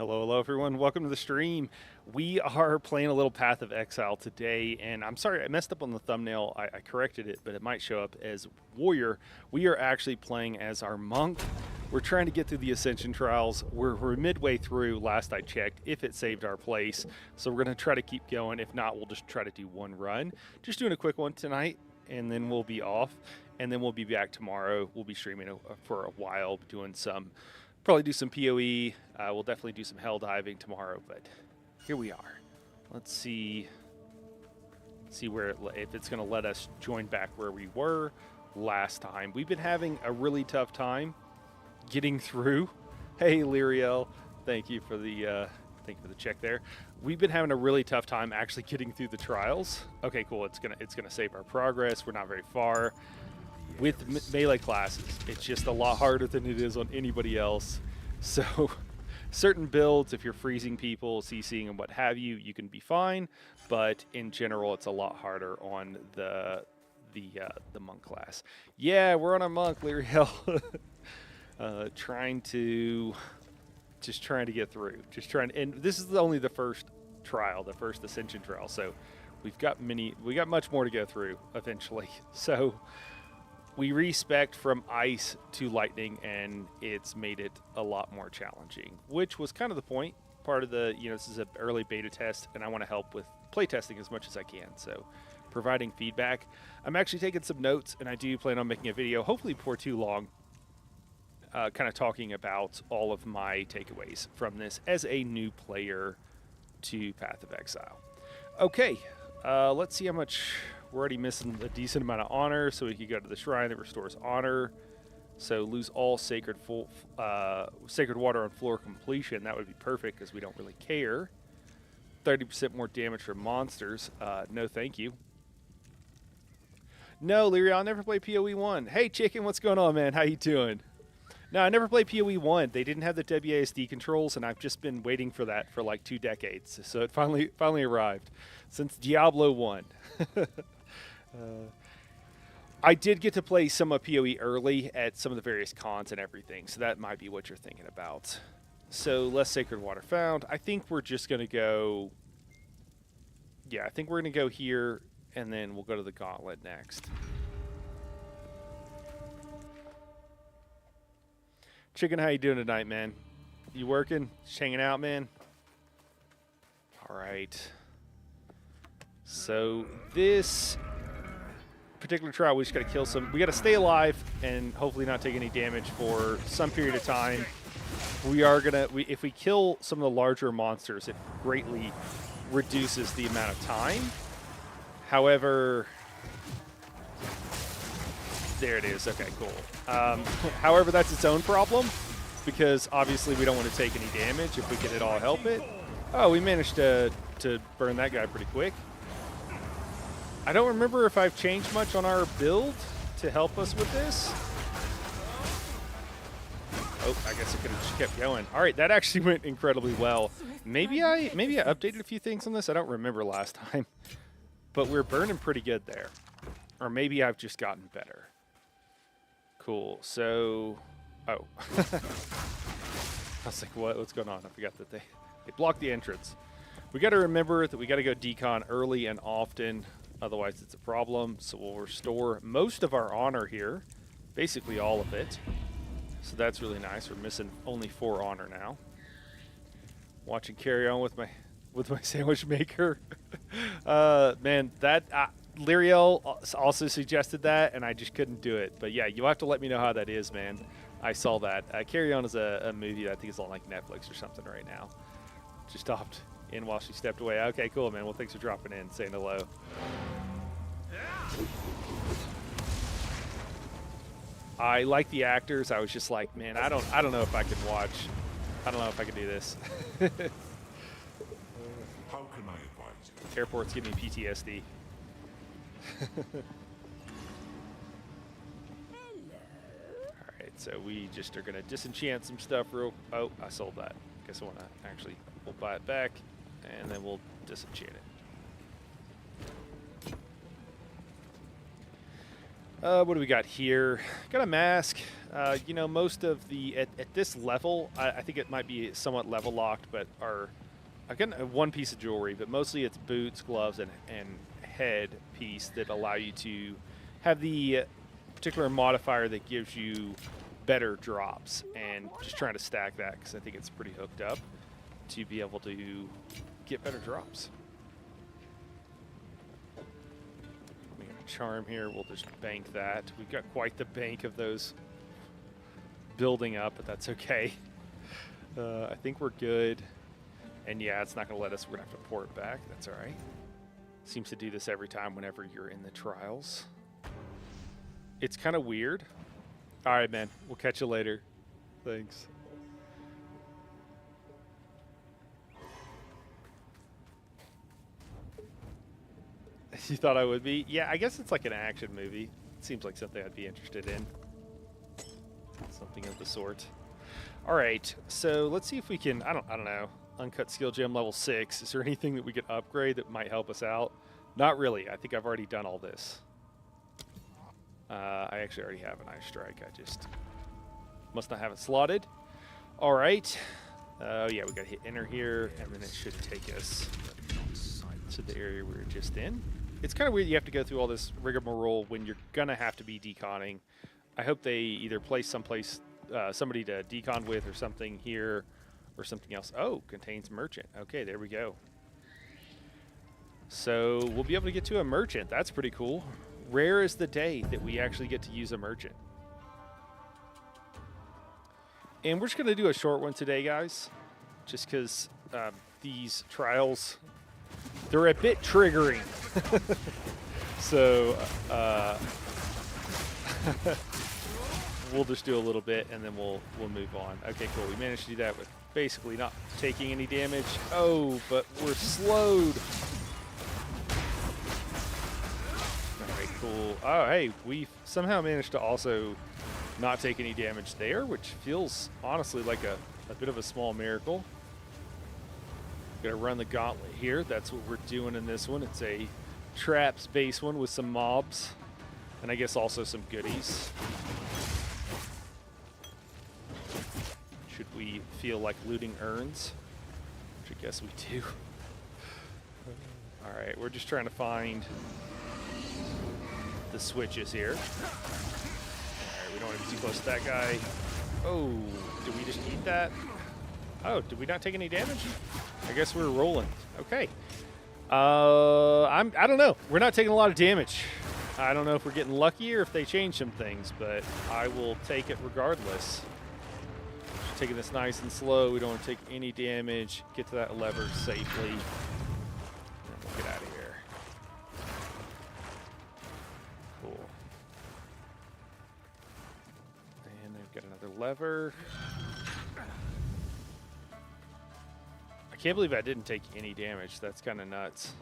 Hello everyone. Welcome to the stream. We are playing a little Path of Exile today, and I'm sorry I messed up on the thumbnail. I corrected it, but it might show up as Warrior. We are actually playing as our Monk. We're trying to get through the Ascension trials. We're midway through, last I checked, if it saved our place. So we're going to try to keep going. If not, we'll just try to do one run. Just doing a quick one tonight, and then we'll be off. And then we'll be back tomorrow. We'll be streaming for a while, doing some... Probably do some PoE. We'll definitely do some hell diving tomorrow, but here we are. Let's see where if it's going to let us join back where we were last time. We've been having a really tough time getting through. Hey, Lyriel, thank you for the check there. We've been having a really tough time actually getting through the trials. Okay, cool. It's gonna save our progress. We're not very far. With melee classes, it's just a lot harder than it is on anybody else. So certain builds, if you're freezing people, CCing and what have you, you can be fine. But in general, it's a lot harder on the monk class. Yeah, we're on a monk, Lyriel. trying to get through. And this is only the first trial, the first Ascension trial. So we got much more to go through eventually. So we respec from ice to lightning, and it's made it a lot more challenging, which was kind of the point. Part of the, this is an early beta test, and I want to help with playtesting as much as I can. So providing feedback. I'm actually taking some notes, and I do plan on making a video, hopefully before too long, kind of talking about all of my takeaways from this as a new player to Path of Exile. Okay, let's see how much... We're already missing a decent amount of honor, so we could go to the shrine that restores honor. So lose all sacred water on floor completion. That would be perfect because we don't really care. 30% more damage from monsters. No, thank you. No, Lyria, I'll never play PoE 1. Hey, Chicken, what's going on, man? How you doing? No, I never played PoE 1. They didn't have the WASD controls, and I've just been waiting for that for like 2 decades. So it finally arrived since Diablo 1. I did get to play some of PoE early at some of the various cons and everything, so that might be what you're thinking about. So less sacred water found. I think we're just going to go... Yeah, I think we're going to go here, and then we'll go to the gauntlet next. Chicken, how you doing tonight, man? You working? Just hanging out, man? All right. So this particular trial, we just got to kill some. We got to stay alive and hopefully not take any damage for some period of time. We are gonna. If we kill some of the larger monsters, it greatly reduces the amount of time. However, there it is. Okay, cool. However, that's its own problem because obviously we don't want to take any damage if we can at all help it. Oh, we managed to burn that guy pretty quick. I don't remember if I've changed much on our build to help us with this. Oh, I guess it could have just kept going. All right, that actually went incredibly well. Maybe I updated a few things on this. I don't remember last time, but we're burning pretty good there. Or maybe I've just gotten better. Cool. So, oh, I was like, what's going on? I forgot that they blocked the entrance. We got to remember that we got to go decon early and often. Otherwise, it's a problem. So we'll restore most of our honor here, basically all of it. So that's really nice. We're missing only 4 honor now. Watching carry on with my sandwich maker. Man, that Lyriel also suggested that, and I just couldn't do it. But yeah, you'll have to let me know how that is, man. I saw that. Carry On is a movie that I think is on like Netflix or something right now. Just stopped in while she stepped away. Okay, cool, man. Well, thanks for dropping in, saying hello. I like the actors. I was just like, man, I don't know if I can watch. I don't know if I can do this. How can I advise you? Airports give me PTSD. Alright, so we just are gonna disenchant some stuff real... Oh, I sold that. Guess I wanna actually... We'll buy it back, and then we'll disenchant it. What do we got here? Got a mask. You know, most of the at this level, I think it might be somewhat level locked, but I've got one piece of jewelry, but mostly it's boots, gloves, and head piece that allow you to have the particular modifier that gives you better drops. And just trying to stack that because I think it's pretty hooked up to be able to get better drops. We got a charm here. We'll just bank that. We've got quite the bank of those building up, but that's okay. I think we're good. And yeah, it's not going to let us. We're going to have to pour it back. That's all right. Seems to do this every time whenever you're in the trials. It's kind of weird. All right, man. We'll catch you later. Thanks. You thought I would be? Yeah, I guess it's like an action movie. It seems like something I'd be interested in. Something of the sort. All right, so let's see if we can, I don't know, uncut skill gem level 6. Is there anything that we could upgrade that might help us out? Not really. I think I've already done all this. I actually already have an ice strike. I just must not have it slotted. All right. Oh, yeah, we got to hit enter here, and then it should take us to the area we were just in. It's kind of weird you have to go through all this rigmarole when you're going to have to be deconning. I hope they either place someplace, somebody to decon with or something here or something else. Oh, contains merchant. Okay, there we go. So we'll be able to get to a merchant. That's pretty cool. Rare is the day that we actually get to use a merchant. And we're just going to do a short one today, guys, just because these trials, they're a bit triggering. So we'll just do a little bit and then we'll move on. Okay, cool. We managed to do that with basically not taking any damage. Oh, but we're slowed. All right, cool. Oh, hey, we somehow managed to also not take any damage there, which feels honestly like a bit of a small miracle. Gonna run the gauntlet here. That's what we're doing in this one. It's a traps base one with some mobs and I guess also some goodies. Should we feel like looting urns? Which I guess we do. All right, we're just trying to find the switches here. All right, we don't want to be too close to that guy. Oh, did we just eat that? Oh, did we not take any damage? I guess we're rolling. Okay. I don't know. We're not taking a lot of damage. I don't know if we're getting lucky or if they changed some things, but I will take it regardless. Just taking this nice and slow. We don't want to take any damage. Get to that lever safely. And we'll get out of here. Cool. And they've got another lever. I can't believe I didn't take any damage. That's kind of nuts.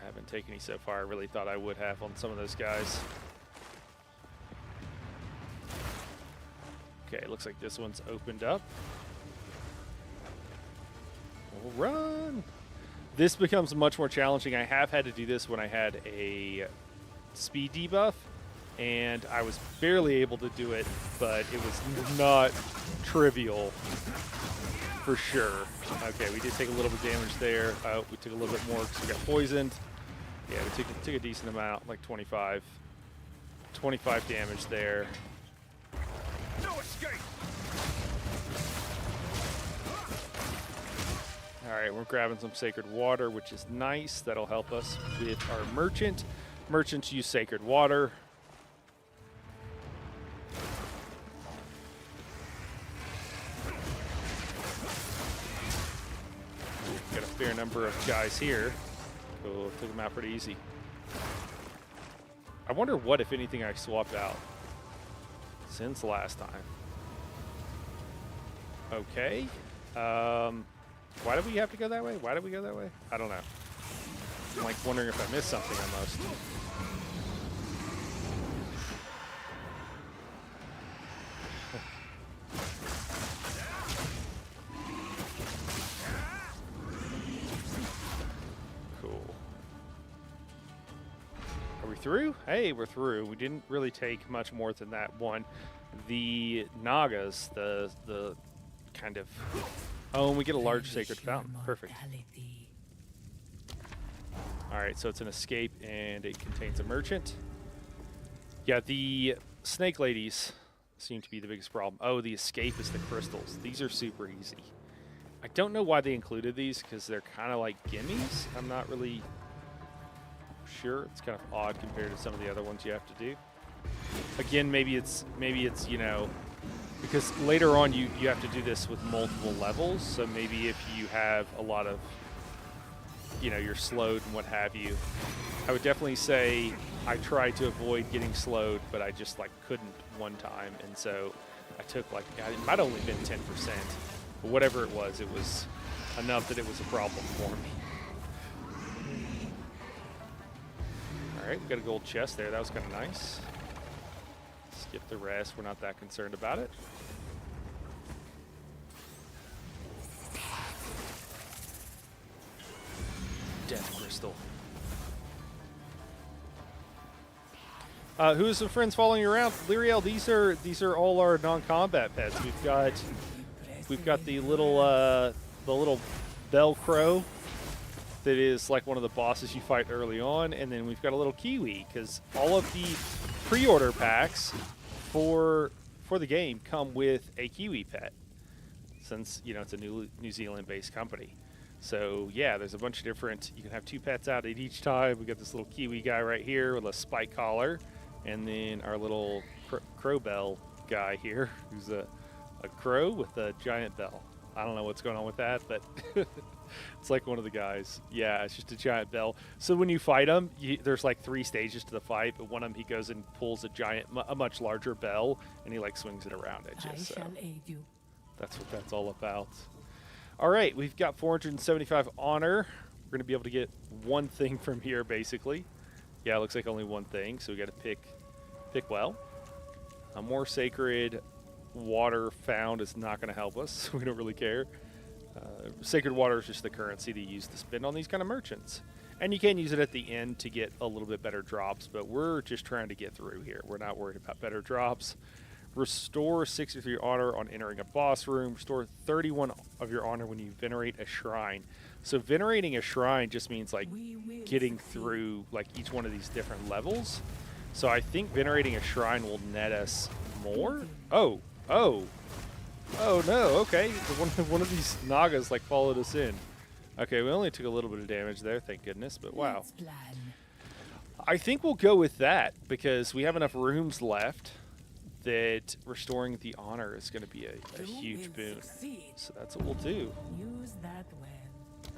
I haven't taken any so far. I really thought I would have on some of those guys. Okay, looks like this one's opened up. We'll run. This becomes much more challenging. I have had to do this when I had a speed debuff, and I was barely able to do it, but it was not trivial. For sure. Okay, we did take a little bit of damage there. We took a little bit more because we got poisoned. Yeah, we took a decent amount, like 25 damage there. No escape. All right, we're grabbing some sacred water, which is nice. That'll help us with our merchant. Merchants use sacred water. Got a fair number of guys here. Cool, took them out pretty easy. I wonder what, if anything, I swapped out since last time. Okay. Why did we have to go that way? Why did we go that way? I don't know. I'm like wondering if I missed something almost. through? Hey, we're through. We didn't really take much more than that one. The Nagas, the kind of... Oh, and we get a large sacred fountain. Perfect. Alright, so it's an escape, and it contains a merchant. Yeah, the snake ladies seem to be the biggest problem. Oh, the escape is the crystals. These are super easy. I don't know why they included these, because they're kind of like gimmies. I'm not really sure. It's kind of odd compared to some of the other ones you have to do. Again, maybe it's you know, because later on you have to do this with multiple levels. So maybe if you have a lot of, you know, you're slowed and what have you. I would definitely say I tried to avoid getting slowed, but I just like couldn't one time, and so I took like, it might have only been 10%, but whatever it was enough that it was a problem for me. All right, we got a gold chest there. That was kind of nice. Skip the rest. We're not that concerned about it. Death crystal. Who is some friends following you around? Lyriel, these are all our non-combat pets. We've got the little bell crow that is like one of the bosses you fight early on, and then we've got a little kiwi, because all of the pre-order packs for the game come with a kiwi pet, since you know it's a New Zealand-based company. So yeah, there's a bunch of different. You can have 2 pets out at each time. We got this little kiwi guy right here with a spike collar, and then our little crow bell guy here, who's a crow with a giant bell. I don't know what's going on with that, but it's like one of the guys. Yeah, it's just a giant bell. So when you fight him, there's like 3 stages to the fight, but one of them he goes and pulls a much larger bell, and he like swings it around at you. So that's what that's all about. All right, we've got 475 honor. We're going to be able to get one thing from here, basically. Yeah, it looks like only one thing, so we got to pick well. A more sacred water found is not going to help us. We don't really care. Sacred water is just the currency to use to spend on these kind of merchants. And you can use it at the end to get a little bit better drops, but we're just trying to get through here. We're not worried about better drops. Restore 60 of your honor on entering a boss room. Restore 31 of your honor when you venerate a shrine. So venerating a shrine just means like getting through like each one of these different levels. So I think venerating a shrine will net us more. Oh no, okay. One of these Nagas like followed us in. Okay, we only took a little bit of damage there, thank goodness, but wow. I think we'll go with that because we have enough rooms left that restoring the honor is going to be a huge boon. So that's what we'll do. Use that when.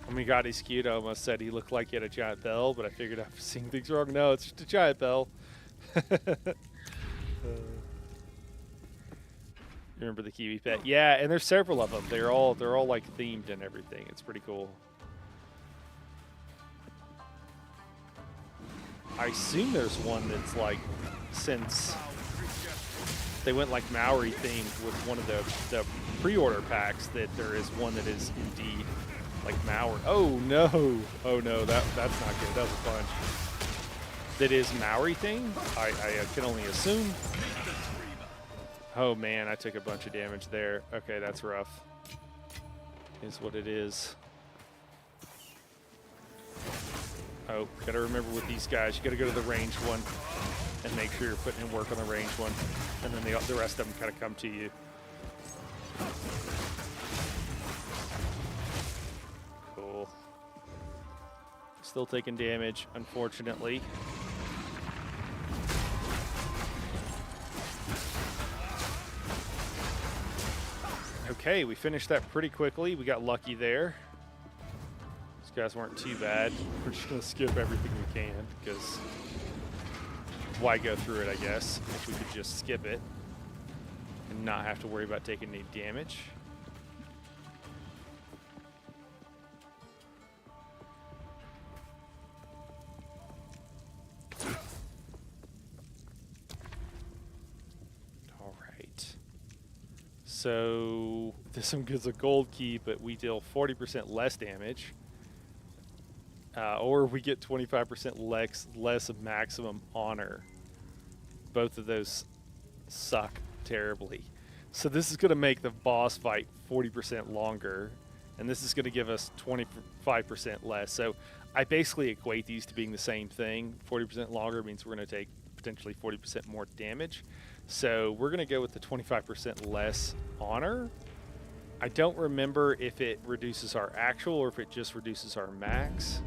Oh my god, he's cute. I almost said he looked like he had a giant bell, but I figured after seeing things wrong, no, it's just a giant bell. Remember the kiwi pet? Yeah, and there's several of them. They're all like themed and everything. It's pretty cool. I assume there's one that's like, since they went like Maori themed with one of the pre-order packs, that there is one that is indeed like Maori. Oh no, that's not good. That was a bunch. That is Maori thing. I can only assume. Oh man, I took a bunch of damage there. Okay, that's rough. Is what it is. Oh, gotta remember with these guys, you gotta go to the ranged one and make sure you're putting in work on the ranged one, and then the rest of them kind of come to you. Cool. Still taking damage, unfortunately. Okay, we finished that pretty quickly. We got lucky there. These guys weren't too bad. We're just going to skip everything we can, because why go through it, I guess, if we could just skip it and not have to worry about taking any damage. All right. So this one gives a gold key, but we deal 40% less damage. or we get 25% less maximum honor. Both of those suck terribly. So this is going to make the boss fight 40% longer, and this is going to give us 25% less. So I basically equate these to being the same thing. 40% longer means we're going to take potentially 40% more damage. So we're going to go with the 25% less honor. I don't remember if it reduces our actual or if it just reduces our max.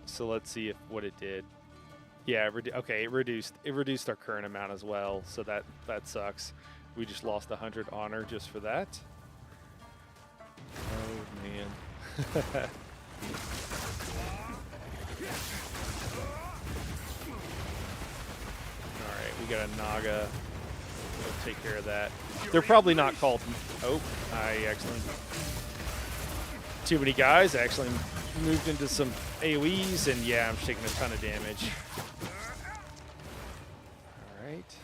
So let's see if what it did. Yeah, okay, it reduced our current amount as well, so that sucks. We just lost 100 honor just for that. Oh man. All right, we got a Naga. We'll take care of that. They're probably not called. Oh, I actually too many guys. I actually moved into some AoEs, and yeah, I'm taking a ton of damage. All right.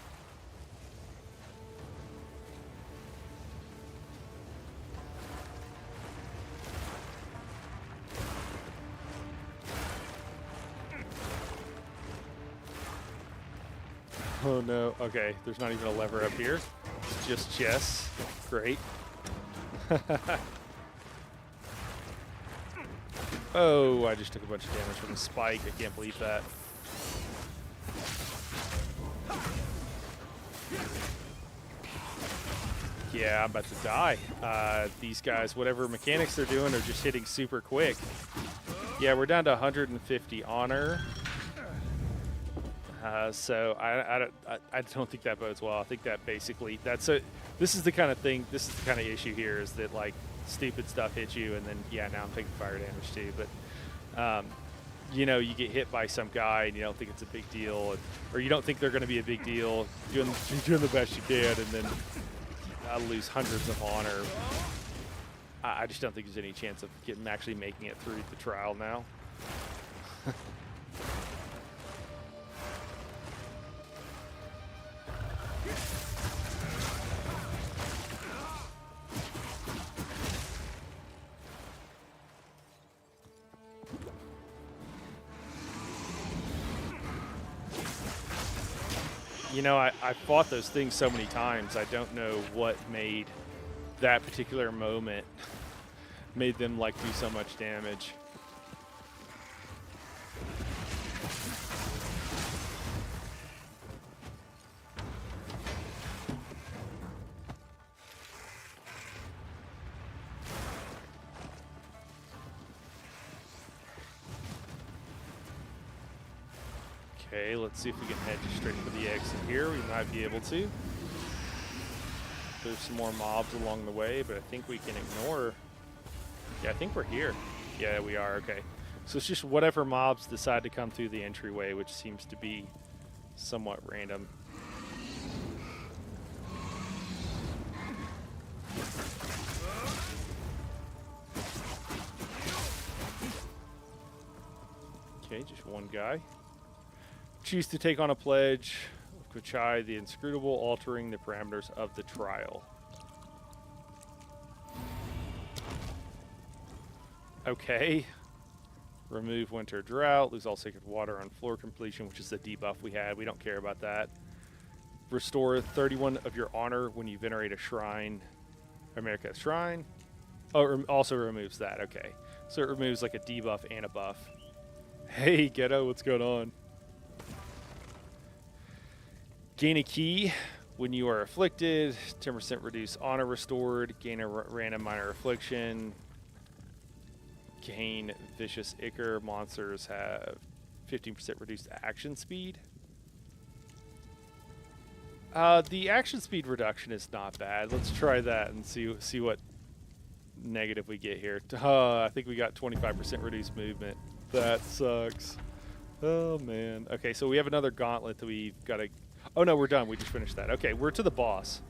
Oh no. Okay, there's not even a lever up here. It's just chess. Great. Oh, I just took a bunch of damage from the spike. I can't believe that. Yeah, I'm about to die. These guys, whatever mechanics they're doing, are just hitting super quick. Yeah, we're down to 150 honor. So I don't think that bodes well. I think that basically this is the kind of thing. This is the kind of issue here is that like stupid stuff hits you, and then yeah, now I'm taking fire damage too. But you know, you get hit by some guy and you don't think it's a big deal, or you don't think they're going to be a big deal. You're doing the best you can, and then I lose hundreds of honor. I just don't think there's any chance of actually making it through the trial now. You know, I fought those things so many times, I don't know what made that particular moment made them like do so much damage. Okay, let's see if we can head straight for the exit here. We might be able to. There's some more mobs along the way, but I think we can ignore. Yeah, I think we're here. Yeah, we are. Okay. So it's just whatever mobs decide to come through the entryway, which seems to be somewhat random. Okay, just one guy. Choose to take on a pledge of Kuchai, the inscrutable, altering the parameters of the trial. Okay. Remove winter drought, lose all sacred water on floor completion, which is the debuff we had. We don't care about that. Restore 31 of your honor when you venerate a shrine. America shrine. Oh, also removes that. Okay. So it removes like a debuff and a buff. Hey, Ghetto, what's going on? Gain a key when you are afflicted. 10% reduce honor restored. Gain a random minor affliction. Gain vicious ichor. Monsters have 15% reduced action speed. The action speed reduction is not bad. Let's try that and see what negative we get here. I think we got 25% reduced movement. That sucks. Oh man. Okay, so we have another gauntlet that we've got to. Oh no, we're done. We just finished that. Okay, we're to the boss.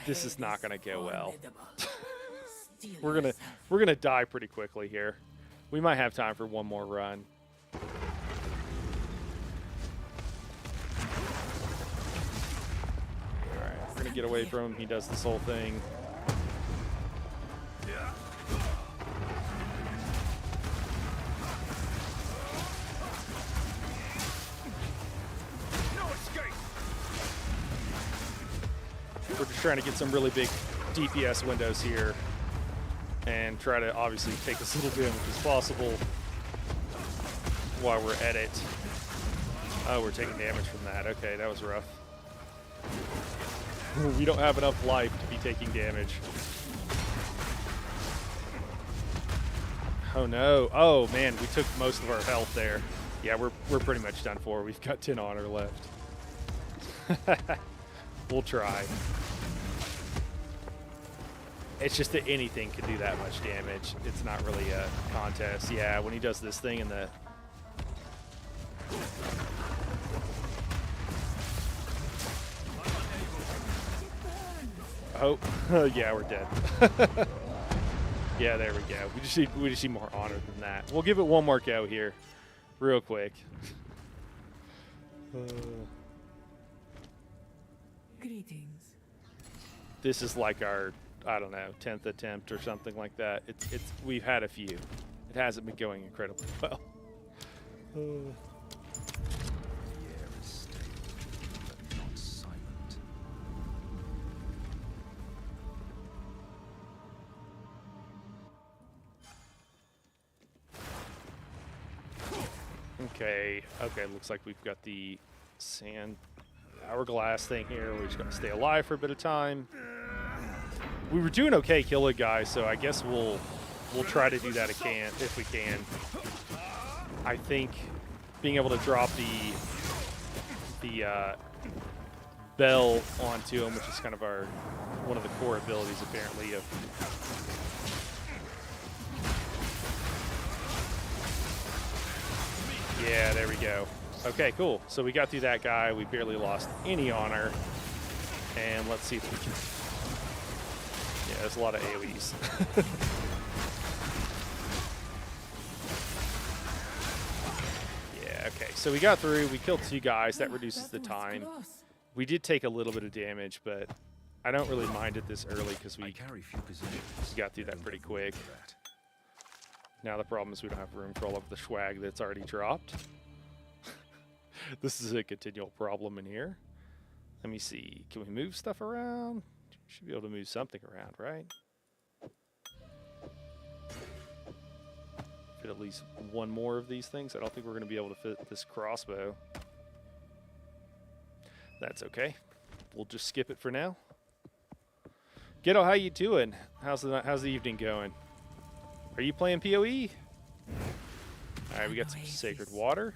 This is not gonna go well. we're gonna die pretty quickly here. We might have time for one more run. Alright, we're gonna get away from him. He does this whole thing. We're just trying to get some really big DPS windows here and try to obviously take as little damage as possible while we're at it. Oh, we're taking damage from that. Okay, that was rough. We don't have enough life to be taking damage. Oh no. Oh man, we took most of our health there. Yeah, we're pretty much done for. We've got 10 honor left. We'll try. It's just that anything can do that much damage. It's not really a contest. Yeah, when he does this thing in the... Oh, yeah, we're dead. Yeah, there we go. We just need more honor than that. We'll give it one more go here, real quick. Greetings. This is like our, I don't know, 10th attempt or something like that. We've had a few. It hasn't been going incredibly well. The air is stable, but not silent. Okay, looks like we've got the sand hourglass thing here. We're just gonna stay alive for a bit of time. We were doing okay killing guys, so I guess we'll try to do that if we can. I think being able to drop the bell onto him, which is kind of one of the core abilities apparently of yeah, there we go. Okay, cool. So we got through that guy. We barely lost any honor. And let's see if we can... Yeah, there's a lot of AoEs. Yeah, okay. So we got through. We killed 2 guys. That reduces the time. We did take a little bit of damage, but I don't really mind it this early because we got through that pretty quick. Now the problem is we don't have room for all of the swag that's already dropped. This is a continual problem in here. Let me see. Can we move stuff around? Should be able to move something around, right? Fit at least one more of these things. I don't think we're going to be able to fit this crossbow. That's okay. We'll just skip it for now. Ghetto, how you doing? How's the evening going? Are you playing PoE? All right, we got some sacred water.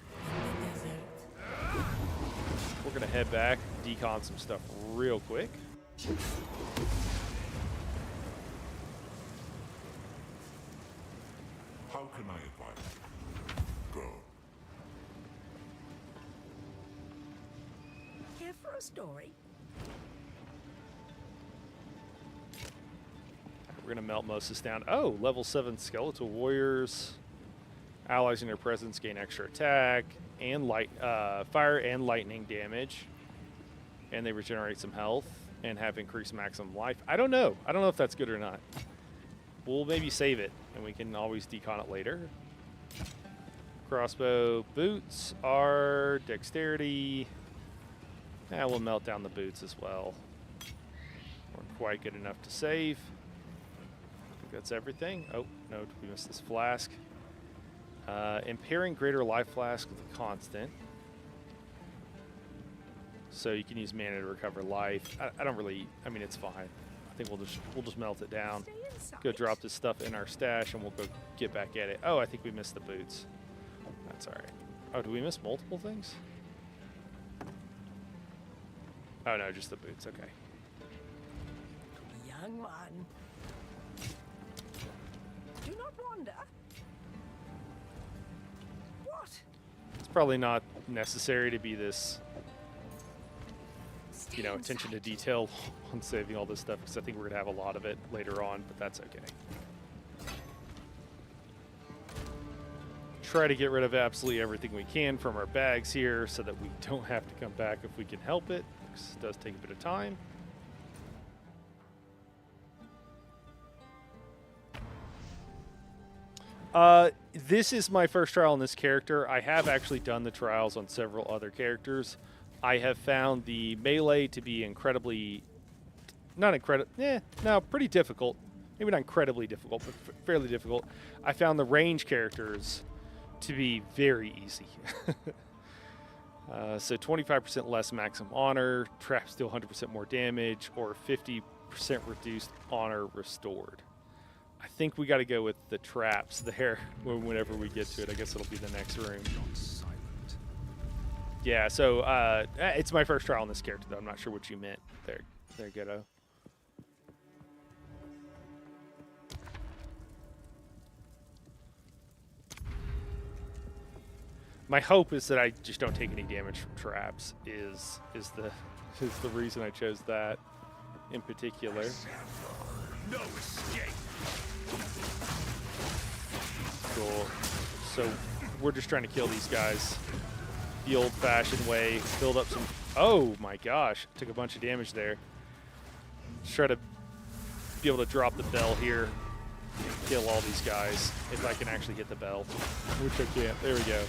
We're gonna head back, decon some stuff real quick. How can I advise you? Go. Care for a story? We're gonna melt most of this down. Oh, level 7 skeletal warriors. Allies in their presence gain extra attack and fire and lightning damage, and they regenerate some health and have increased maximum life. I don't know if that's good or not. We'll maybe save it and we can always decon it later. Crossbow boots are dexterity. Yeah, we'll melt down the boots as well. We're quite good enough to save. I think that's everything. Oh no, we missed this flask. Impairing greater life flask with a constant. So you can use mana to recover life. I don't really, I mean, it's fine. I think we'll just melt it down. Go drop this stuff in our stash and we'll go get back at it. Oh, I think we missed the boots. That's all right. Oh, did we miss multiple things? Oh no, just the boots, okay. Young one. Do not wander. What? It's probably not necessary to be this, you know, attention to detail on saving all this stuff, because I think we're gonna have a lot of it later on, but that's okay. Try to get rid of absolutely everything we can from our bags here so that we don't have to come back if we can help it, because it does take a bit of time. This is my first trial on this character. I have actually done the trials on several other characters. I have found the melee to be incredibly not incredible. No, pretty difficult. Maybe not incredibly difficult, but fairly difficult. I found the range characters to be very easy. So 25% less maximum honor, traps deal 100% more damage, or 50% reduced honor restored. I think we got to go with the traps there whenever we get to it. I guess it'll be the next room. Not silent. Yeah, so it's my first trial on this character, though. I'm not sure what you meant there, Ghetto. My hope is that I just don't take any damage from traps. Is the reason I chose that in particular. No escape. Cool. So we're just trying to kill these guys the old-fashioned way. Build up some. Oh my gosh! Took a bunch of damage there. Just try to be able to drop the bell here. Kill all these guys if I can actually hit the bell, which I can't. There we go.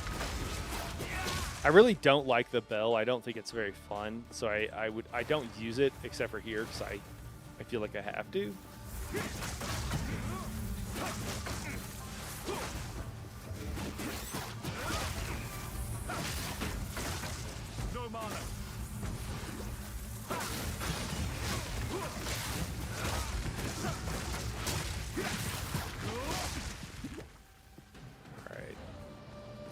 I really don't like the bell. I don't think it's very fun, so I don't use it except for here because I feel like I have to. No mana.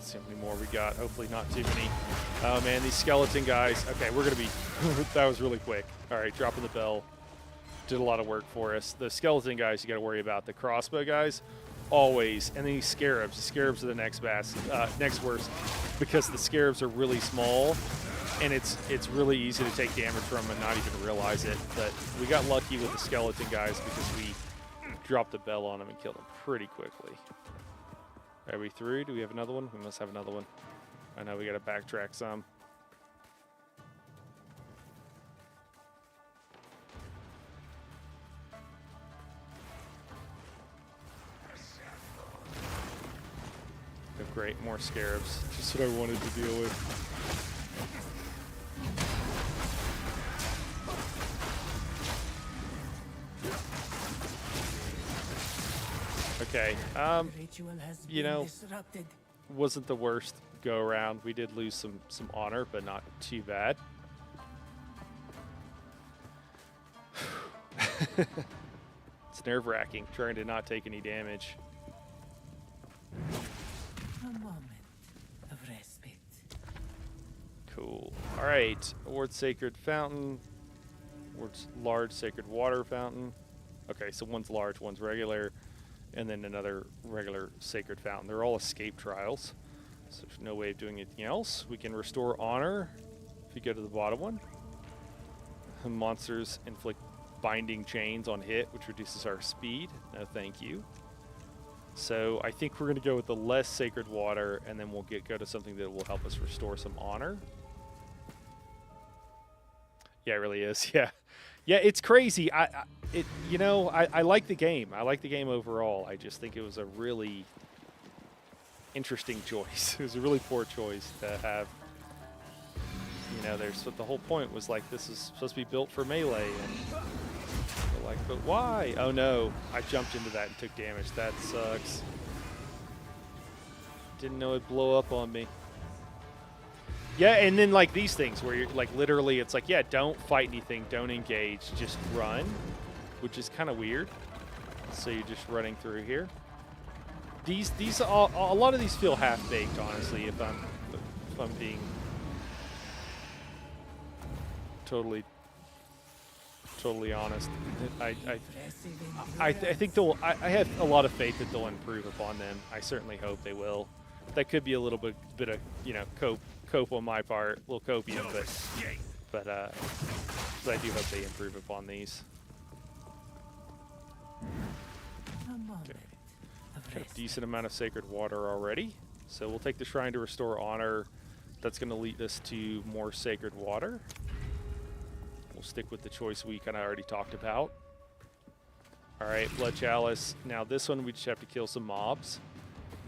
See how many more we got. Hopefully not too many. Oh man, these skeleton guys. Okay, we're gonna be that was really quick. All right, dropping the bell did a lot of work for us. The skeleton guys you got to worry about. The crossbow guys always, and then these scarabs. The scarabs are the next worst because the scarabs are really small and it's really easy to take damage from and not even realize it. But we got lucky with the skeleton guys because we dropped the bell on them and killed them pretty quickly. Are we through? Do we have another one? We must have another one. I know we got to backtrack some. Oh, great, more scarabs. Just what I wanted to deal with. Okay, you know, wasn't the worst go around. We did lose some honor, but not too bad. It's nerve-wracking trying to not take any damage. A moment of respite. Cool. All right, Ward Sacred Fountain. Ward's large sacred water fountain. Okay, so one's large, one's regular. And then another regular sacred fountain. They're all escape trials, so there's no way of doing anything else. We can restore honor if you go to the bottom one. Monsters inflict binding chains on hit, which reduces our speed. No thank you. So I think we're going to go with the less sacred water, and then we'll go to something that will help us restore some honor. Yeah, it really is. Yeah. Yeah, it's crazy. I like the game. I like the game overall. I just think it was a really interesting choice. It was a really poor choice to have. You know, the whole point was like this is supposed to be built for melee, and we're like, but why? Oh no, I jumped into that and took damage. That sucks. Didn't know it'd blow up on me. Yeah, and then like these things where you're like literally it's like, yeah, don't fight anything, don't engage, just run, which is kind of weird. So you're just running through here. These a lot of these feel half-baked, honestly, if I'm being totally honest. I think I have a lot of faith that they'll improve upon them. I certainly hope they will. That could be a little bit of, you know, cope on my part, a little copium, but I do hope they improve upon these. Okay. Got a decent amount of sacred water already, so we'll take the shrine to restore honor. That's going to lead us to more sacred water. We'll stick with the choice we kind of already talked about. All right, Blood Chalice. Now this one we just have to kill some mobs.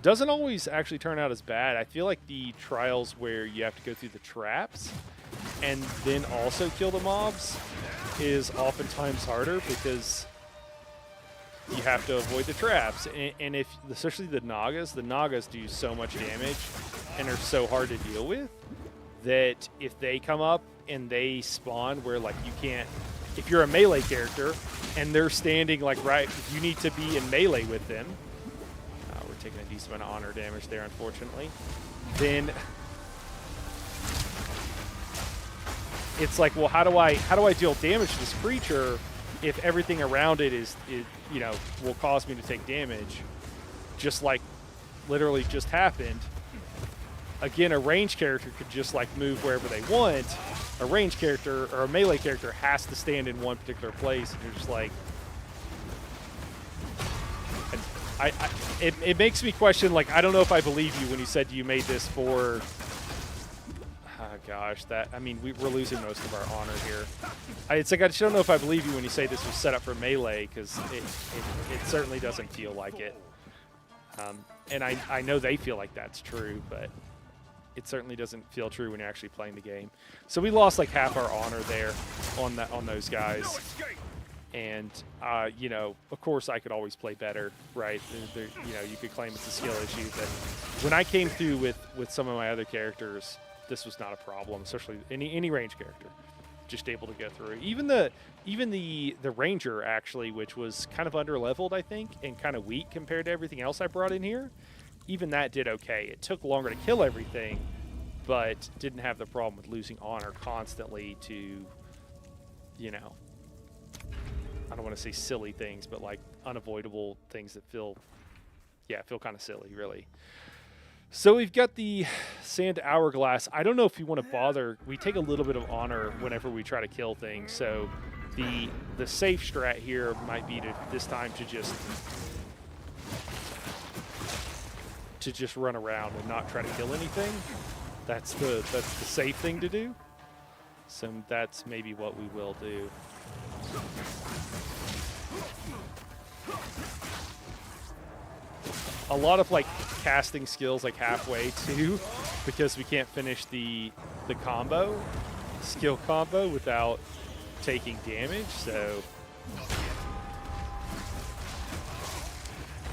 Doesn't always actually turn out as bad. I feel like the trials where you have to go through the traps and then also kill the mobs is oftentimes harder because you have to avoid the traps. And if, especially the Nagas do so much damage and are so hard to deal with that if they come up and they spawn where like you can't, if you're a melee character and they're standing like right, you need to be in melee with them. We're taking a decent amount of honor damage there, unfortunately. Then it's like, well, how do I deal damage to this creature if everything around it is you know, will cause me to take damage, just like literally just happened. Again, a ranged character could just like move wherever they want. A ranged character or a melee character has to stand in one particular place, and you're just like, it makes me question, like, I don't know if I believe you when you said you made this for, oh gosh, that, I mean, we're losing most of our honor here. It's like, I just don't know if I believe you when you say this was set up for melee, because it certainly doesn't feel like it. And I know they feel like that's true, but it certainly doesn't feel true when you're actually playing the game. So we lost like half our honor there on those guys. And, you know, of course I could always play better, right? You know, you could claim it's a skill issue, but when I came through with some of my other characters, this was not a problem, especially any range character. Just able to go through. Even the Ranger, actually, which was kind of under-leveled, I think, and kind of weak compared to everything else I brought in here, even that did okay. It took longer to kill everything, but didn't have the problem with losing honor constantly to, you know, I don't want to say silly things, but like unavoidable things that feel kind of silly, really. So we've got the Sand Hourglass. I don't know if you want to bother. We take a little bit of honor whenever we try to kill things. So the safe strat here might be to this time to just run around and not try to kill anything. That's the safe thing to do. So that's maybe what we will do. A lot of like casting skills like halfway too, because we can't finish the skill combo without taking damage. So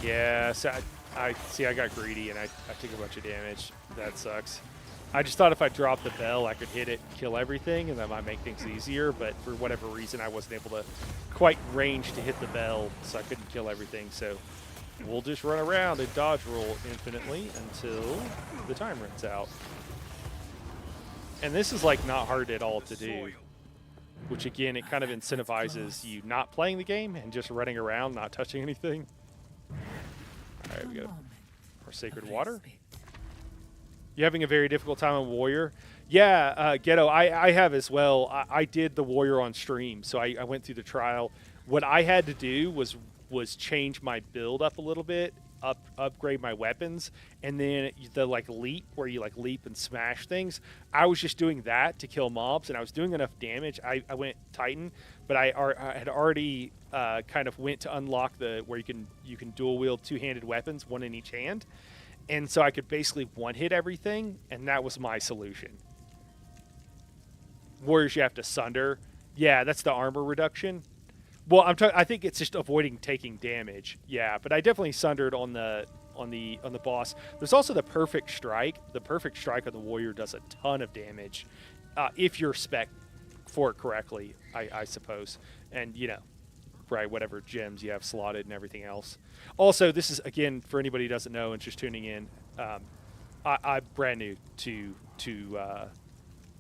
yeah, so I got greedy and I took a bunch of damage. That sucks. I just thought if I dropped the bell, I could hit it, kill everything, and that might make things easier. But for whatever reason, I wasn't able to quite range to hit the bell, so I couldn't kill everything. So we'll just run around and dodge roll infinitely until the time runs out. And this is like not hard at all to do, which again, it kind of incentivizes you not playing the game and just running around, not touching anything. All right, we got our Sacred Water. You having a very difficult time on Warrior? Yeah, Ghetto, I have as well. I did the Warrior on stream, so I went through the trial. What I had to do was change my build up a little bit, upgrade my weapons, and then the like leap, where you like leap and smash things. I was just doing that to kill mobs, and I was doing enough damage. I went Titan, but I had already kind of went to unlock where you can dual wield two-handed weapons, one in each hand. And so I could basically one-hit everything, and that was my solution. Warriors, you have to sunder. Yeah, that's the armor reduction. Well, I think it's just avoiding taking damage. Yeah, but I definitely sundered on the boss. There's also the Perfect Strike. The Perfect Strike on the Warrior does a ton of damage if you're spec for it correctly, I suppose. And you know, right, whatever gems you have slotted and everything else. Also, this is, again, for anybody who doesn't know and just tuning in, I'm brand new to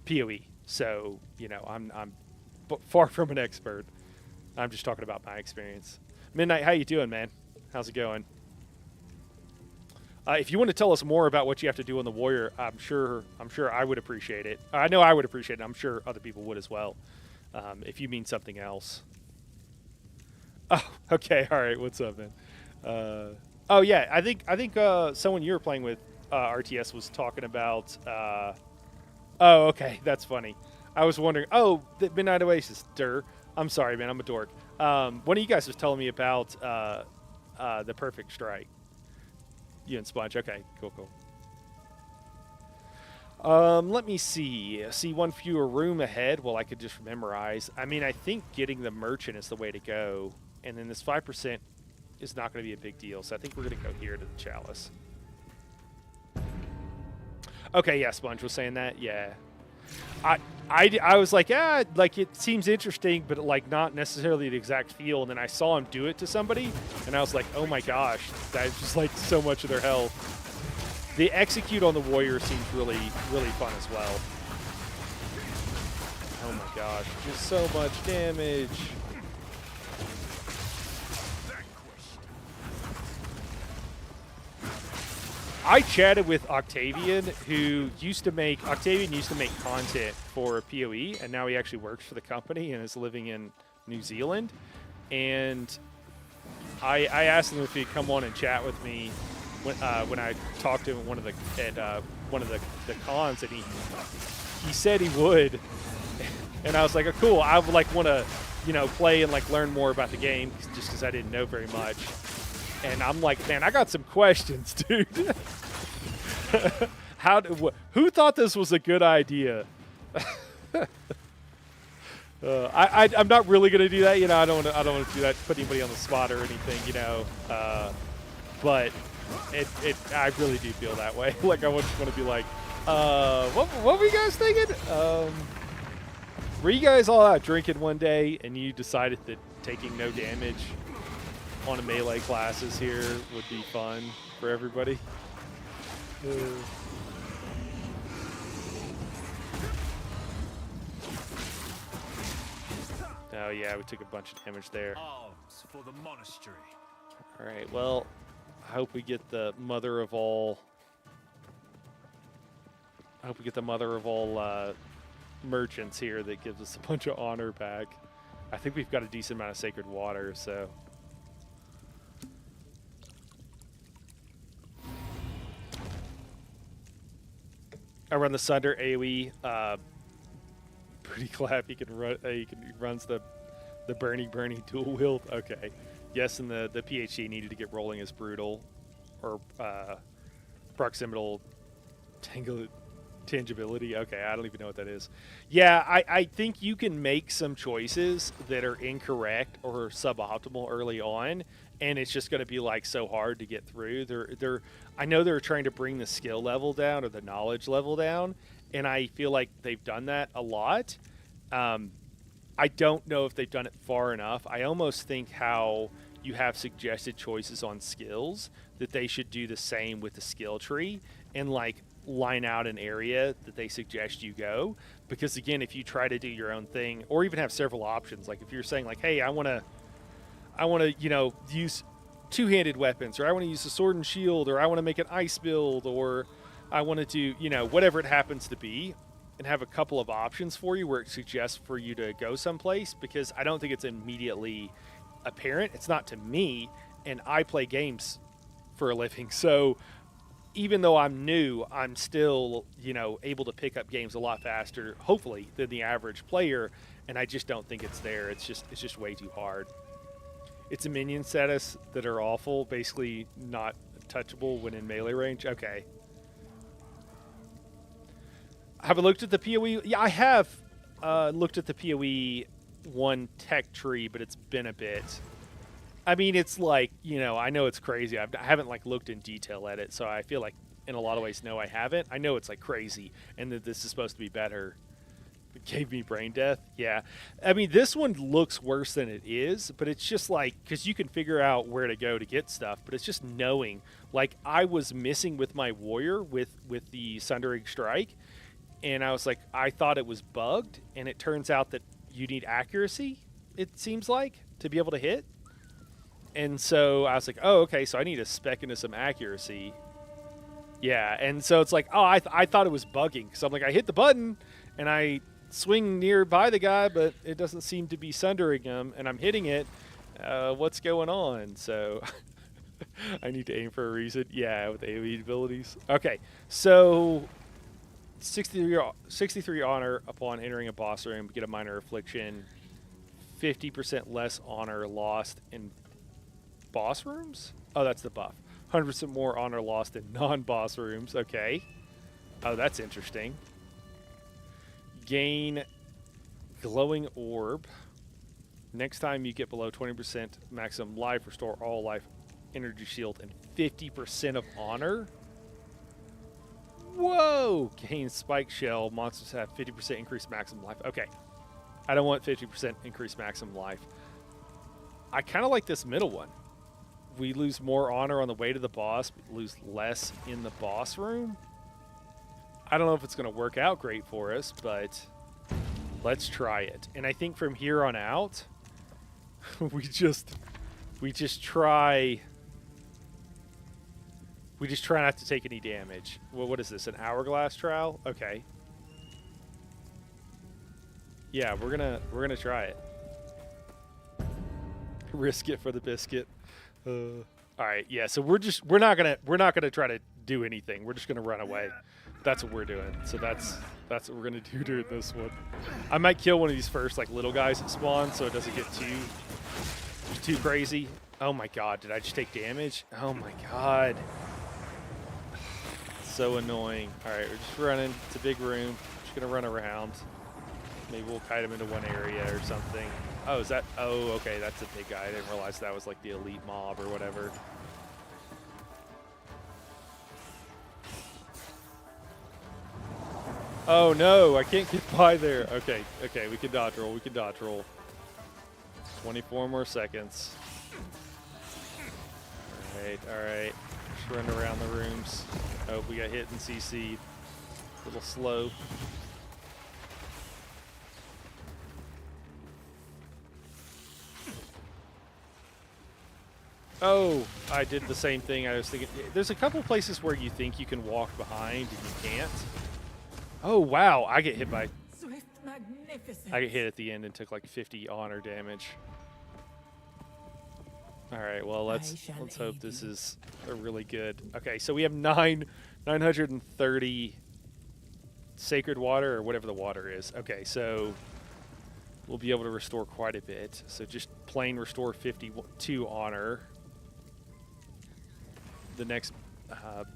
PoE, so you know I'm far from an expert. I'm just talking about my experience. Midnight, how you doing, man? How's it going? If you want to tell us more about what you have to do on the Warrior, I'm sure I would appreciate it. I know I would appreciate it. I'm sure other people would as well. If you mean something else. Oh, okay. All right. What's up, man? Oh yeah, I think someone you were playing with, RTS, was talking about. Oh, okay, that's funny. I was wondering. Oh, the Midnight Oasis. I'm sorry, man. I'm a dork. One of you guys was telling me about the Perfect Strike. You and Sponge. Okay, cool. Let me see. See one fewer room ahead. Well, I could just memorize. I mean, I think getting the merchant is the way to go. And then this 5% is not going to be a big deal. So I think we're going to go here to the chalice. Okay, yeah, Sponge was saying that. Yeah. I was like, yeah, like it seems interesting, but like not necessarily the exact feel. And then I saw him do it to somebody, and I was like, oh my gosh, that's just like so much of their health. The execute on the warrior seems really, really fun as well. Oh my gosh, just so much damage. I chatted with Octavian, who used to make content for PoE, and now he actually works for the company and is living in New Zealand. And I asked him if he'd come on and chat with me when I talked to him at one of the cons, and he said he would. And I was like, oh, cool. I would like want to, play and like learn more about the game just because I didn't know very much. And I'm like, man, I got some questions, dude. Who thought this was a good idea? I'm not really gonna do that, I don't want to do that, put anybody on the spot or anything, but I really do feel that way. Like I just want to be like, what were you guys thinking? Were you guys all out drinking one day and you decided that taking no damage on a melee classes here would be fun for everybody? Oh yeah, we took a bunch of damage there. Arms for the monastery. All right, well, I hope we get the mother of all. Merchants here that gives us a bunch of honor back. I think we've got a decent amount of sacred water, so. I run the Sunder AoE. Pretty clap. He runs the Bernie dual wield. Okay. Yes, and the PhD needed to get rolling as brutal, or proximal tangibility. Okay, I don't even know what that is. Yeah, I think you can make some choices that are incorrect or suboptimal early on, and it's just going to be like so hard to get through. I know they're trying to bring the skill level down or the knowledge level down, and I feel like they've done that a lot. I don't know if they've done it far enough. I almost think how you have suggested choices on skills, that they should do the same with the skill tree and like line out an area that they suggest you go. Because again, if you try to do your own thing or even have several options, like if you're saying like, hey, I want to, use two-handed weapons, or I want to use a sword and shield, or I want to make an ice build, or I want to do, whatever it happens to be, and have a couple of options for you where it suggests for you to go someplace, because I don't think it's immediately apparent. It's not to me, and I play games for a living. So even though I'm new, I'm still, able to pick up games a lot faster, hopefully, than the average player, and I just don't think it's there. It's just way too hard. It's a minion status that are awful, basically not touchable when in melee range. Okay. Have I looked at the PoE? Yeah, I have looked at the PoE 1 tech tree, but it's been a bit. I mean, it's like, I know it's crazy. I haven't like looked in detail at it, so I feel like in a lot of ways, no, I haven't. I know it's like crazy, and that this is supposed to be better. It gave me brain death. Yeah. I mean, this one looks worse than it is, but it's just like, because you can figure out where to go to get stuff, but it's just knowing. Like, I was missing with my warrior with the Sundering Strike, and I was like, I thought it was bugged, and it turns out that you need accuracy, it seems like, to be able to hit. And so I was like, oh, okay, so I need to spec into some accuracy. Yeah, and so it's like, oh, I thought it was bugging, because I'm like, I hit the button, and I swing nearby the guy, but it doesn't seem to be sundering him, and I'm hitting it. What's going on? So I need to aim for a reason. Yeah, with AoE abilities. Okay, so 63 honor upon entering a boss room, get a minor affliction. 50% less honor lost in boss rooms? Oh, that's the buff. 100% more honor lost in non-boss rooms. Okay. Oh, that's interesting. Gain glowing orb. Next time you get below 20% maximum life, restore all life energy shield and 50% of honor. Whoa! Gain spike shell. Monsters have 50% increased maximum life. Okay. I don't want 50% increased maximum life. I kind of like this middle one. We lose more honor on the way to the boss, but lose less in the boss room. I don't know if it's going to work out great for us, but let's try it. And I think from here on out, we just try not to take any damage. Well, what is this? An hourglass trowel? Okay. Yeah, we're gonna try it. Risk it for the biscuit. All right, yeah. So we're not gonna try to do anything. We're just gonna run away. That's what we're doing. So that's what we're gonna do during this one. I might kill one of these first, like little guys that spawn, so it doesn't get too crazy. Oh my god, did I just take damage? Oh my god. So annoying. All right, we're just running. It's a big room. Just gonna run around. Maybe we'll kite him into one area or something. Oh, is that? Oh, okay, that's a big guy. I didn't realize that was like the elite mob or whatever. Oh no, I can't get by there. Okay, okay, we can dodge roll. We can dodge roll. 24 more seconds. All right. Just run around the rooms. Oh, we got hit and CC'd. A little slow. Oh, I did the same thing. I was thinking, there's a couple places where you think you can walk behind and you can't. Oh, wow. I get hit by... Swift magnificence. I get hit at the end and took like 50 honor damage. All right, well, let's hope this is a really good... Okay, so we have 930 sacred water or whatever the water is. Okay, so we'll be able to restore quite a bit. So just plain restore 52 honor. The next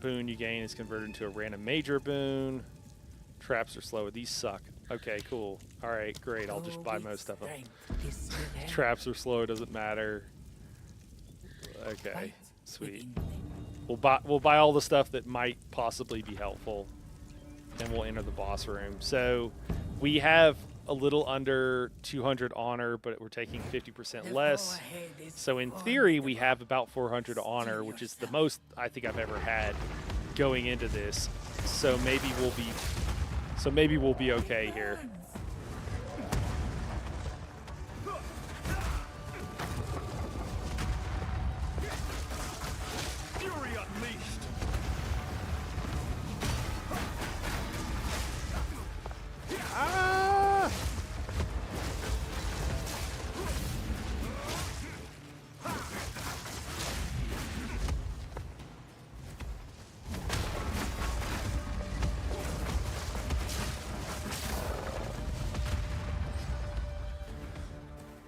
boon you gain is converted into a random major boon. Traps are slower. These suck. Okay, cool. All right, great. I'll just buy most of them. Traps are slow. Doesn't matter. Okay, sweet. We'll buy all the stuff that might possibly be helpful, and we'll enter the boss room. So we have a little under 200 honor, but we're taking 50% less. So in theory, we have about 400 honor, which is the most I think I've ever had going into this. So maybe we'll be okay here. Fury unleashed. Ah!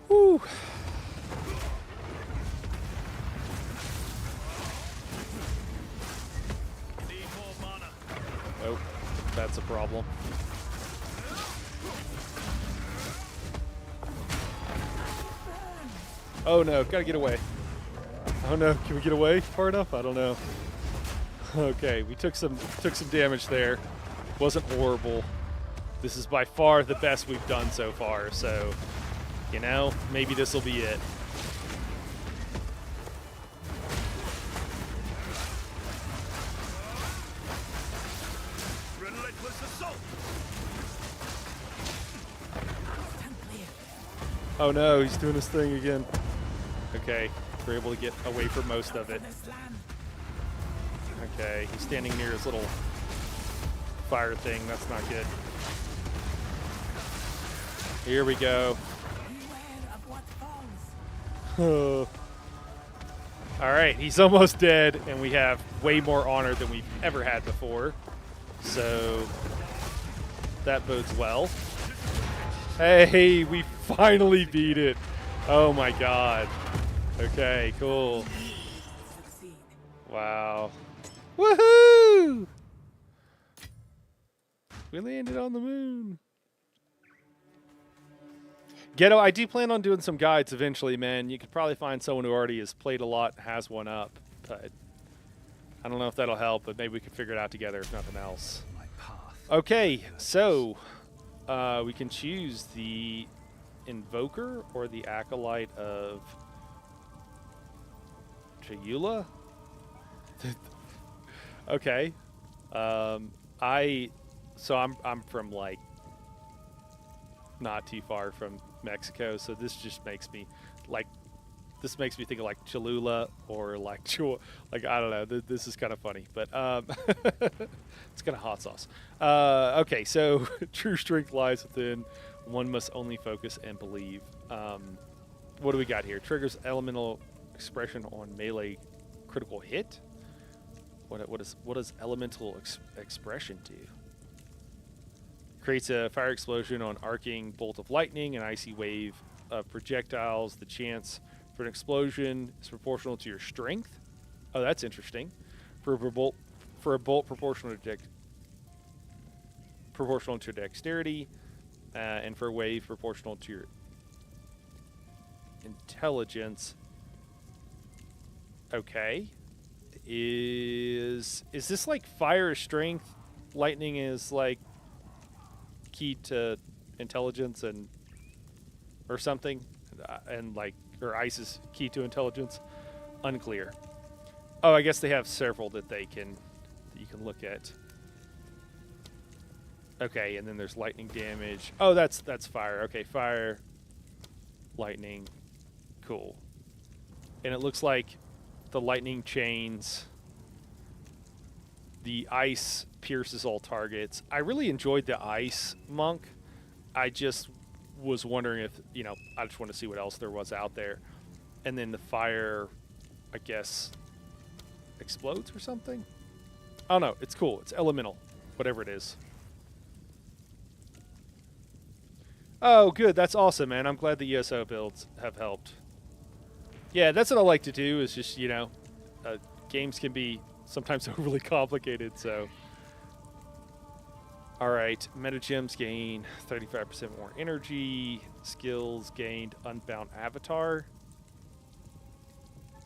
Whew. Need more mana. Nope, that's a problem. Oh no, gotta get away. Oh no, can we get away far enough? I don't know. Okay, we took some damage there. Wasn't horrible. This is by far the best we've done so far, so you know, maybe this will be it. Relentless assault. Oh no, he's doing his thing again. Okay, we're able to get away from most of it. Okay, he's standing near his little fire thing. That's not good. Here we go. All right, he's almost dead, and we have way more honor than we've ever had before. So that bodes well. Hey, we finally beat it. Oh my god. Okay, cool. Wow. Woohoo! We landed on the moon. Ghetto, I do plan on doing some guides eventually, man. You could probably find someone who already has played a lot and has one up. But I don't know if that'll help, but maybe we can figure it out together if nothing else. My path. Okay, so we can choose the Invoker or the Acolyte of Chayula. Okay. I'm from like not too far from Mexico, so this just makes me like think of like Cholula or like like I don't know. This is kind of funny, but it's kind of hot sauce. Okay, so true strength lies within. One must only focus and believe. What do we got here? Triggers elemental expression on melee critical hit. What does elemental expression do? Creates a fire explosion on arcing bolt of lightning, an icy wave of projectiles. The chance for an explosion is proportional to your strength. Oh, that's interesting. For a bolt proportional to dexterity, and for a wave proportional to your intelligence. Okay. Is this like fire is strength? Lightning is like key to intelligence or something, and like, or ice is key to intelligence. Unclear. Oh, I guess they have several that you can look at. Okay, and then there's lightning damage. Oh, that's fire. Okay, fire, lightning, cool. And it looks like the lightning chains. The ice pierces all targets. I really enjoyed the ice monk. I just was wondering if, I just want to see what else there was out there. And then the fire, I guess, explodes or something? I don't know. It's cool. It's elemental, whatever it is. Oh, good. That's awesome, man. I'm glad the ESO builds have helped. Yeah, that's what I like to do is just, games can be sometimes overly complicated, so. All right, metagems gain 35% more energy. Skills gained Unbound Avatar.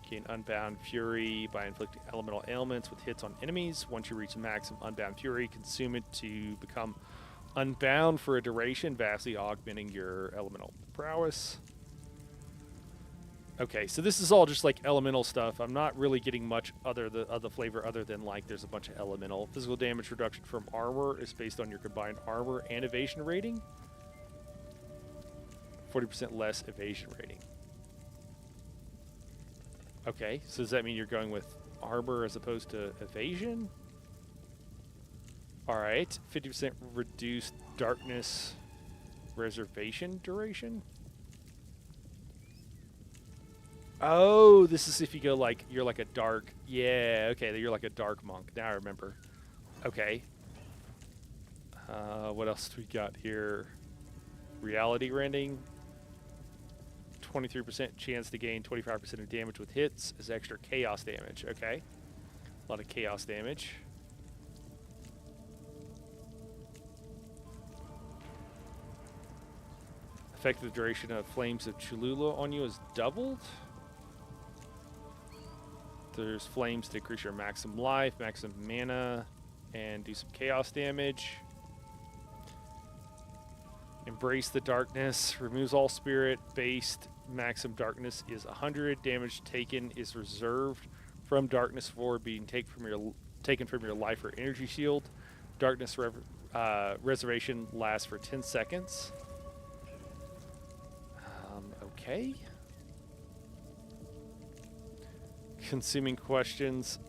Gain Unbound Fury by inflicting elemental ailments with hits on enemies. Once you reach maximum Unbound Fury, consume it to become unbound for a duration, vastly augmenting your elemental prowess. Okay, so this is all just like elemental stuff. I'm not really getting much other flavor other than like there's a bunch of elemental. Physical damage reduction from armor is based on your combined armor and evasion rating. 40% less evasion rating. Okay, so does that mean you're going with armor as opposed to evasion? All right, 50% reduced darkness reservation duration. Oh, this is if you go like, you're like a dark, yeah, okay, you're like a dark monk. Now I remember. Okay. What else do we got here? Reality rending. 23% chance to gain 25% of damage with hits is extra chaos damage. Okay. A lot of chaos damage. Effective duration of Flames of Cholula on you is doubled. There's flames to increase your maximum life, maximum mana, and do some chaos damage. Embrace the darkness. Removes all spirit-based. Maximum darkness is 100. Damage taken is reserved from darkness for being taken from your life or energy shield. Darkness reservation lasts for 10 seconds. Okay. Consuming questions.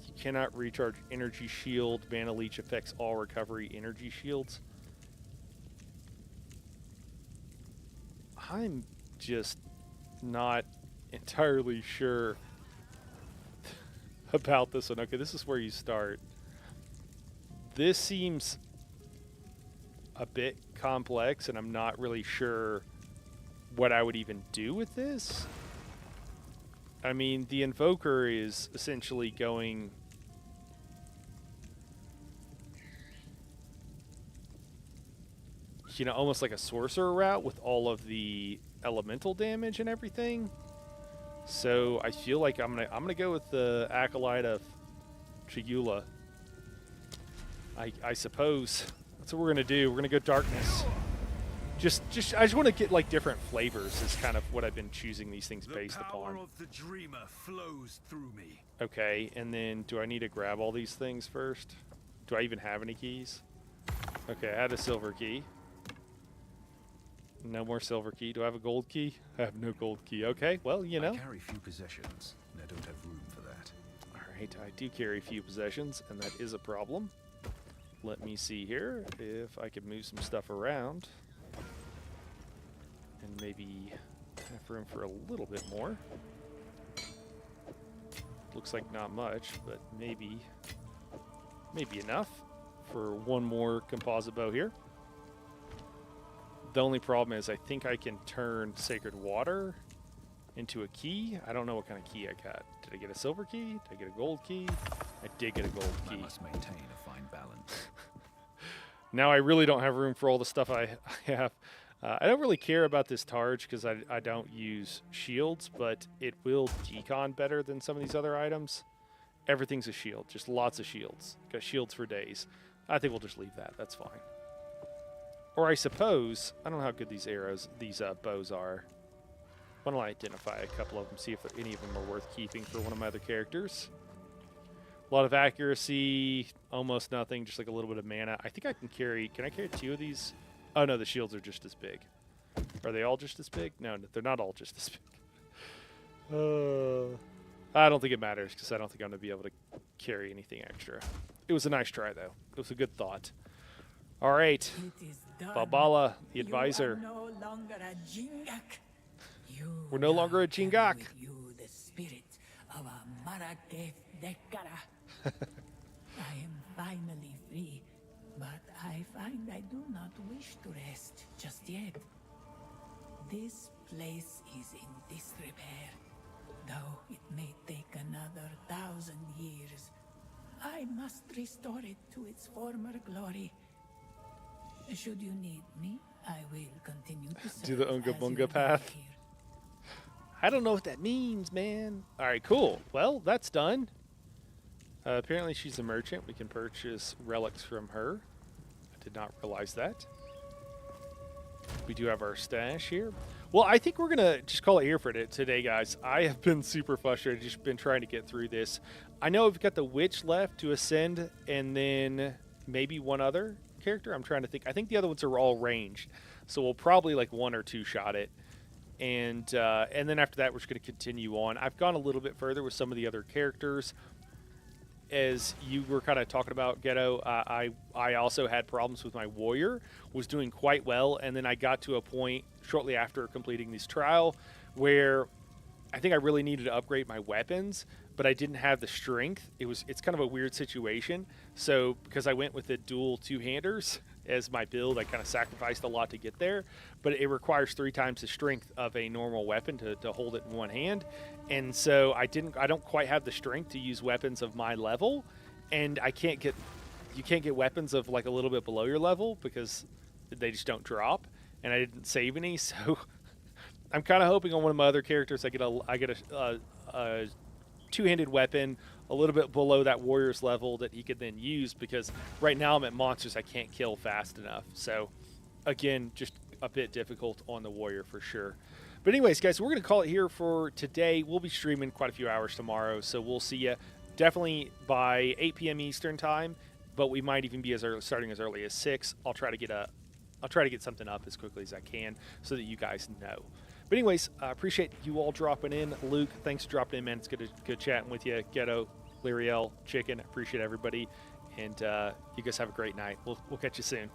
You cannot recharge energy shield. Mana leech affects all recovery energy shields. I'm just not entirely sure about this one. Okay, this is where you start. This seems a bit complex, and I'm not really sure what I would even do with this. I mean, the Invoker is essentially going you know, almost like a sorcerer route with all of the elemental damage and everything. So I feel like I'm gonna go with the Acolyte of Chigula. I suppose that's what we're gonna do. We're gonna go darkness. I just want to get like different flavors is kind of what I've been choosing these things based The power upon. of the dreamer flows through me. Okay, and then do I need to grab all these things first? Do I even have any keys? Okay, I had a silver key. No more silver key. Do I have a gold key? I have no gold key. Okay, well, you know. I carry few possessions, and I don't have room for that. All right, I do carry few possessions, and that is a problem. Let me see here if I could move some stuff around. And maybe have room for a little bit more. Looks like not much, but maybe enough for one more composite bow here. The only problem is I think I can turn Sacred Water into a key. I don't know what kind of key I got. Did I get a silver key? Did I get a gold key? I did get a gold I key. must maintain a fine balance. Now I really don't have room for all the stuff I have. I don't really care about this Targe because I don't use shields, but it will decon better than some of these other items. Everything's a shield, just lots of shields. Got shields for days. I think we'll just leave that. That's fine. Or I suppose, I don't know how good these bows are. Why don't I identify a couple of them, see if any of them are worth keeping for one of my other characters. A lot of accuracy, almost nothing, just like a little bit of mana. I think I can carry 2 of these? Oh no, the shields are just as big. Are they all just as big? No, they're not all just as big. I don't think it matters because I don't think I'm going to be able to carry anything extra. It was a nice try though. It was a good thought. All right, It is done. Balbala, the advisor. You are no longer a Jingak. We're no longer a carry Jingak. with you the spirit of a Maraketh Dekara. I am finally free, but I find I do not wish to rest just yet. This place is in disrepair, though it may take another 1,000 years. I must restore it to its former glory. Should you need me, I will continue to serve Do the Unga as your Bunga path. guide here. I don't know what that means, man. All right, cool. Well, that's done. Apparently she's a merchant. We can purchase relics from her. I did not realize that. We do have our stash here. Well, I think we're going to just call it here for today, guys. I have been super frustrated. Just been trying to get through this. I know we've got the witch left to ascend and then maybe one other character. I'm trying to think. I think the other ones are all ranged. So we'll probably like 1 or 2 shot it. And then after that, we're just going to continue on. I've gone a little bit further with some of the other characters. As you were kind of talking about, Ghetto, I also had problems with my warrior. Was doing quite well, and then I got to a point shortly after completing this trial where I think I really needed to upgrade my weapons, but I didn't have the strength. It's kind of a weird situation. So because I went with the dual two-handers as my build, I kind of sacrificed a lot to get there, but it requires 3 times the strength of a normal weapon to hold it in one hand. And so I don't quite have the strength to use weapons of my level, and you can't get weapons of like a little bit below your level because they just don't drop, and I didn't save any. So I'm kind of hoping on one of my other characters I get a two-handed weapon a little bit below that warrior's level that he could then use, because right now I'm at monsters I can't kill fast enough. So again, just a bit difficult on the warrior for sure. But anyways, guys, we're going to call it here for today. We'll be streaming quite a few hours tomorrow, so we'll see you definitely by 8 p.m. Eastern time, but we might even be starting as early as 6. I'll try to get something up as quickly as I can so that you guys know. But anyways, I appreciate you all dropping in. Luke, thanks for dropping in, man. It's good chatting with you. Ghetto, Lyriel, Chicken, appreciate everybody. And you guys have a great night. We'll catch you soon.